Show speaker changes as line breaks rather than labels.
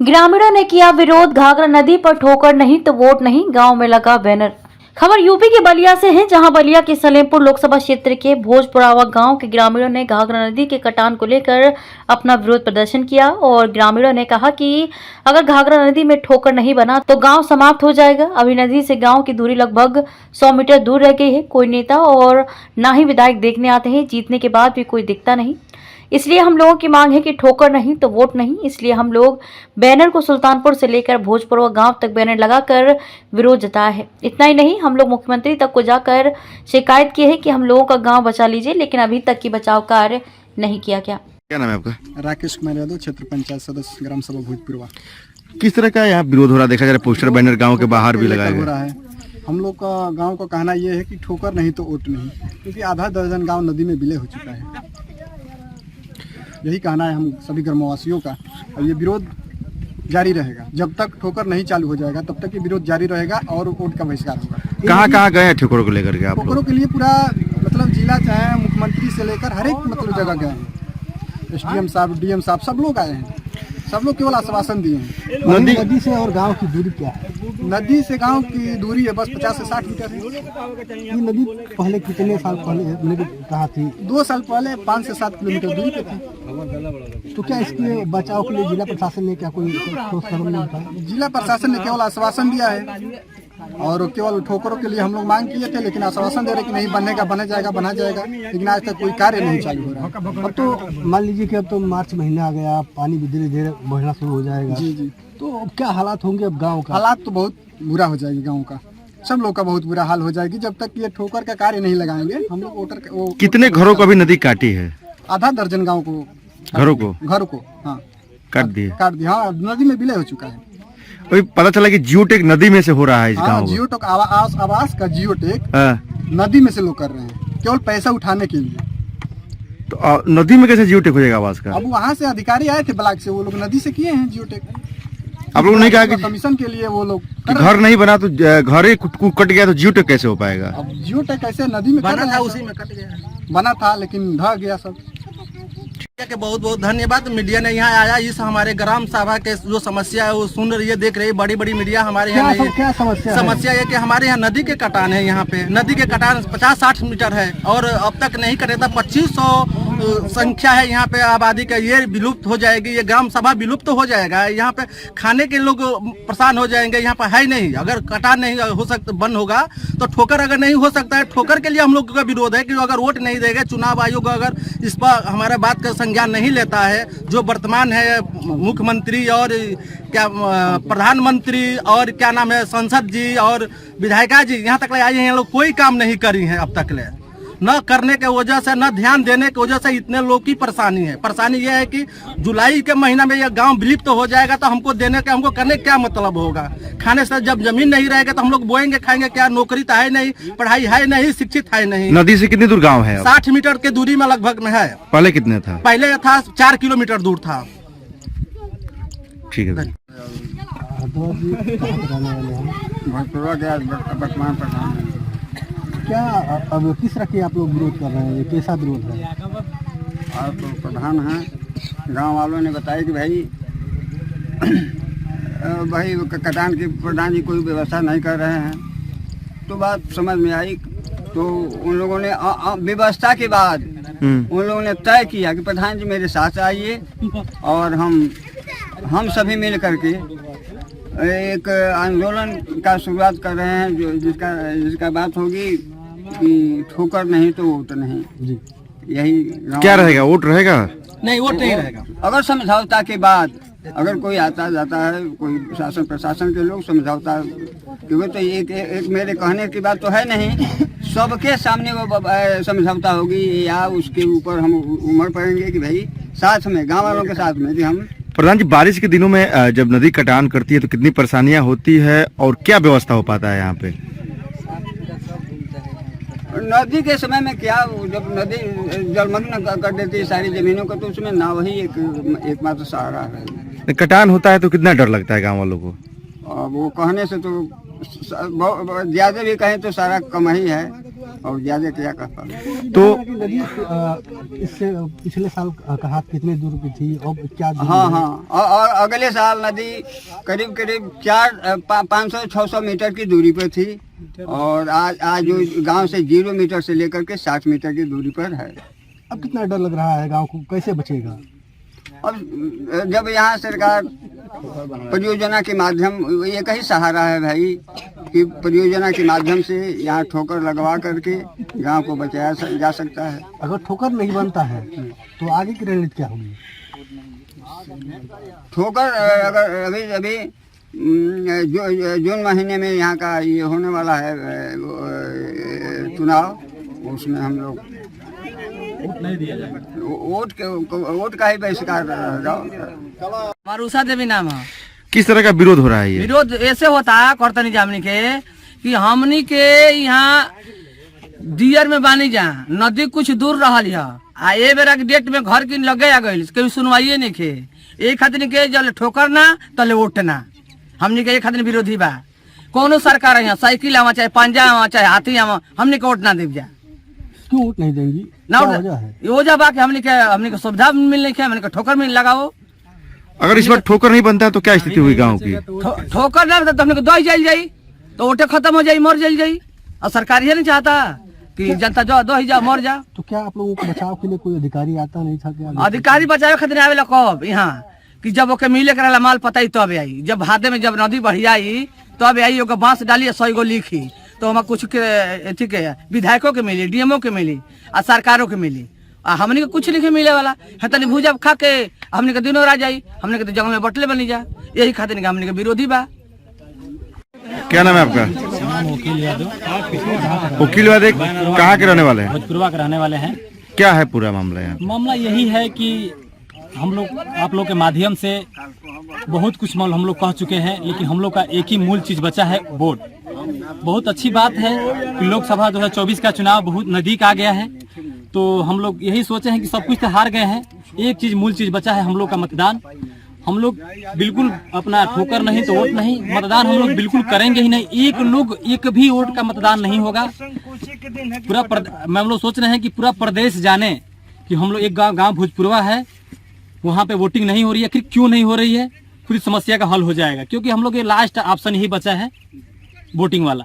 ग्रामीणों ने किया विरोध, घाघरा नदी पर ठोकर नहीं तो वोट नहीं, गांव में लगा बैनर। खबर यूपी के बलिया से है, जहां बलिया के सलेमपुर लोकसभा क्षेत्र के भोजपुरावा गांव के ग्रामीणों ने घाघरा नदी के कटान को लेकर अपना विरोध प्रदर्शन किया और ग्रामीणों ने कहा कि अगर घाघरा नदी में ठोकर नहीं बना तो गांव समाप्त हो जाएगा। अभी नदी से गांव की दूरी लगभग 100 मीटर दूर रह गई है। कोई नेता और ना ही विधायक देखने आते हैं, जीतने के बाद भी कोई दिखता नहीं। इसलिए हम लोगों की मांग है कि ठोकर नहीं तो वोट नहीं। इसलिए हम लोग बैनर को सुल्तानपुर से लेकर भोजपुरवा गांव तक बैनर लगाकर विरोध जताया है। इतना ही नहीं, हम लोग मुख्यमंत्री तक को जाकर शिकायत की है कि हम लोगों का गांव बचा लीजिए, लेकिन अभी तक की बचाव कार्य नहीं किया गया।
क्या नाम है आपका?
राकेश कुमार यादव, क्षेत्र पंचायत सदस्य, ग्राम सभा भोजपुरवा।
किस तरह का यहाँ विरोध हो रहा है? देखा जा रहा है पोस्टर बैनर गांव के बाहर भी लगाया
हो
गया
रहा है। हम लोग का गांव का कहना ये है कि ठोकर नहीं तो वोट नहीं, क्योंकि आधा दर्जन गांव नदी में विलय हो चुका है। यही कहना है हम सभी ग्रामवासियों का। और ये विरोध जारी रहेगा जब तक ठोकर नहीं चालू हो जाएगा, तब तक ये विरोध जारी रहेगा और वोट का बहिष्कार होगा।
कहाँ गए हैं ठोकरों को लेकर के आप लोग?
ठोकरों के लिए पूरा मतलब जिला चाहे मुख्यमंत्री से लेकर हर एक मतलब जगह गए हैं। SDM साहब, DM साहब सब लोग आए हैं। सब लोग केवल आश्वासन दिए हैं।
नदी से और गांव की दूरी क्या है?
नदी से गांव की दूरी है बस 50 से 60 मीटर है।
ये नदी पहले कितने साल पहले मैंने कहा थी?
2 साल पहले 5 से 7 किलोमीटर दूरी पे थी।
तो क्या इसके बचाव के लिए जिला प्रशासन ने क्या कोई ठोस कदम नहीं उठाया?
जिला प्रशासन ने केवल आश्वासन दिया है और केवल ठोकरों के लिए हम लोग मांग किए थे, लेकिन आश्वासन दे रहे कि नहीं बनेगा, बना जाएगा, लेकिन आज तक कोई कार्य नहीं चालू हो रहा है।
अब तो मान लीजिए कि अब तो मार्च महीना आ गया, पानी भी धीरे धीरे बढ़ना शुरू हो जाएगा।
जी।
तो अब क्या हालात होंगे अब गाँव का?
हालात तो बहुत बुरा हो जाएगी गाँव का, सब लोग का बहुत बुरा हाल हो जाएगी जब तक ये ठोकर का कार्य नहीं लगाएंगे। हम लोग वोटर
कितने घरों को अभी नदी काटी है?
आधा दर्जन गाँव को,
घरों को
हाँ
काट दिया।
हाँ, नदी में विलय हो चुका है।
अभी पता चला कि जियोटेक नदी में से हो रहा है इस गाँव में।
जियोटेक आवास का जियोटेक नदी में से लोग कर रहे हैं केवल पैसा उठाने के लिए।
तो नदी में कैसे जियोटेक हो जाएगा आवास का?
अब वहाँ से अधिकारी आए थे ब्लॉक से, वो लोग नदी से किए हैं जियोटेक।
आप लोगों ने कहा कि
कमीशन के लिए वो लोग
घर नहीं बना तो घर ही कट गया तो जियोटेक कैसे हो पाएगा?
अब जियोटेक कैसे नदी में बना था, उसी में कट गया, बना था लेकिन ढह गया सब।
के बहुत बहुत धन्यवाद। मीडिया ने यहाँ आया, इस हमारे ग्राम सभा के जो समस्या है वो सुन रही है, देख रही है। बड़ी बड़ी मीडिया हमारे यहाँ नहीं।
क्या समस्या
है कि हमारे यहाँ नदी के कटान है। यहाँ पे नदी के कटान 50-60 मीटर है और अब तक नहीं करे था। 2500 संख्या है यहाँ पे आबादी का, ये विलुप्त हो जाएगी। ये ग्राम सभा विलुप्त हो जाएगा। यहाँ पे खाने के लोग परेशान हो जाएंगे। यहाँ पे है नहीं, अगर कटान नहीं हो सकता, बंद होगा तो ठोकर अगर नहीं हो सकता है। ठोकर के लिए हम लोग का विरोध है कि अगर वोट नहीं देगा, चुनाव आयोग अगर इस पर हमारा बात का संज्ञान नहीं लेता है, जो वर्तमान है मुख्यमंत्री और क्या प्रधानमंत्री और क्या नाम है संसद जी और विधायिका जी यहाँ तक ले आई हैं, ये लोग कोई काम नहीं करी हैं अब तक ले। न करने के वजह से, न ध्यान देने की वजह से इतने लोग की परेशानी है। परेशानी यह है कि जुलाई के महीना में यह गांव विलुप्त हो जाएगा तो हमको देने का, हमको करने क्या मतलब होगा? खाने से जब जमीन नहीं रहेगा तो हम लोग बोएंगे खाएंगे क्या? नौकरी तो है नहीं, पढ़ाई है नहीं, शिक्षित है नहीं।
नदी से कितनी दूर गाँव है?
60 मीटर के दूरी में लगभग में है।
पहले कितने था?
पहले था 4 किलोमीटर दूर था।
ठीक है।
वर्तमान प्रधान
क्या अब किस तरह के आप लोग विरोध कर रहे हैं? कैसा विरोध है?
आप तो प्रधान हैं, गांव वालों ने बताया कि भाई कटान के प्रधान जी कोई व्यवस्था नहीं कर रहे हैं। तो बात समझ में आई तो उन लोगों ने व्यवस्था के बाद उन लोगों ने तय किया कि प्रधान जी मेरे साथ आइए और हम सभी मिल करके एक आंदोलन का शुरुआत कर रहे हैं, जो जिसका बात होगी कि ठोकर नहीं तो वोट नहीं।
जी,
यही
क्या रहेगा? वोट रहेगा?
नहीं, वोट नहीं रहेगा।
अगर समझौता के बाद अगर कोई आता जाता है, कोई शासन प्रशासन के लोग समझौता, क्योंकि तो एक मेरे कहने की बात तो है नहीं, सबके सामने वो समझौता होगी या उसके ऊपर हम उम्र पड़ेंगे कि भाई साथ में गाँव वालों के साथ में कि हम।
प्रधान जी, बारिश के दिनों में जब नदी कटान करती है तो कितनी परेशानियां होती है और क्या व्यवस्था हो पाता है यहाँ पे?
नदी के समय में क्या, जब नदी जलमग्न कर देती है सारी जमीनों को, तो उसमें नाव ही एकमात्र सहारा है।
कटान होता है तो कितना डर लगता है गाँव वालों को?
वो कहने से तो ज्यादा भी कहें तो सारा कम ही है, और ज्यादा क्या कर पाऊँ।
तो
कि नदी इससे पिछले साल कहा कितने दूर की थी और क्या दूरी
हाँ
है?
हाँ, और अगले साल नदी करीब करीब 500-600 मीटर की दूरी पर थी, और आज जो गांव से 0 मीटर से लेकर के 60 मीटर की दूरी पर है।
अब कितना डर लग रहा है गांव को, कैसे बचेगा?
अब जब यहाँ सरकार परियोजना के माध्यम, एक ही सहारा है भाई कि परियोजना के माध्यम से यहाँ ठोकर लगवा करके गांव को बचाया जा सकता है।
अगर ठोकर नहीं बनता है तो आगे की रणनीति क्या होगी?
ठोकर अगर अभी अभी जून महीने में यहाँ का ये होने वाला है चुनाव, उसमें हम लोग वोट का ही बहिष्कार रहेगा।
मारूसा देवी नाम है।
किस तरह का विरोध हो रहा है ये?
विरोध ऐसे होता है करतनी जामनी के कि हमनी के यहाँ दियर में बानी जा नदी कुछ दूर रहल है, आ ए बेरा के डेट में घर की लगे आ गई, कभी सुनवाइए नहीं के। एक खातिर के जल ठोकर ना तले वोट ना, हमनी के एक खातिर विरोधी बा। कोनो सरकार है साइकिल आवा चाहे पंजा आवा चाहे हाथी आवा, हमनी के वोट ना देव जा।
क्यों वोट नहीं देंगी?
ना
क्या वजह है?
वजह बा कि हमनी के सुविधा मिलने के, हमनी के ठोकर मिल लगाओ।
अगर इस बार ठोकर नहीं बनता है तो क्या स्थिति हुई गांव की?
ठोकर ना तो हमने को दही जल जाई, तो वोटे खत्म हो जाई, मर जल जाई। और सरकार ये नहीं चाहता कि जनता जो दही जा मर जा।
तो क्या आप लोगों को बचाव के लिए कोई अधिकारी आता नहीं था क्या?
अधिकारी बचावे खातिर आवेला कब यहाँ कि जब ओके मिले करेला माल पता ही तब आई, जब हाथे में जब नदी बढ़ियाई तब आई, ओके बांस डाली 100 गो लिखी तो हमारा कुछ के ठीक है विधायकों के मिली, डीएमओ के मिली और सरकारों के मिली, आ हमने के कुछ नहीं मिले वाला है। तनी भूजा खा के हमने के दिनों रह जाई, हमने के तो जंगल में बटले बनी जा। यही खातिर हमने के विरोधी बा।
क्या नाम है आपका?
वकील यादव।
वकील यादव कहाँ के रहने वाले हैं?
भोजपुरवा के रहने वाले हैं।
क्या है पूरा मामला यहाँ?
मामला यही है कि हम लोग आप लोग के माध्यम से बहुत कुछ मामला हम लोग कह चुके हैं, लेकिन हम लोग का एक ही मूल चीज बचा है, वोट। बहुत अच्छी बात है कि लोकसभा 2024 का चुनाव बहुत नजदीक आ गया है, तो हम लोग यही सोचे हैं कि सब कुछ तो हार गए हैं, एक चीज मूल चीज बचा है हम लोग का मतदान। हम लोग बिल्कुल अपना ठोकर नहीं तो वोट नहीं, मतदान हम लोग बिल्कुल करेंगे ही नहीं। एक भी वोट का मतदान नहीं होगा। पूरा हम लोग सोच रहे हैं कि पूरा प्रदेश जाने कि हम लोग एक गांव भोजपुरवा है, वहाँ पे वोटिंग नहीं हो रही है। फिर क्यों नहीं हो रही है, पूरी समस्या का हल हो जाएगा, क्योंकि हम लोग ये लास्ट ऑप्शन ही बचा है वोटिंग वाला।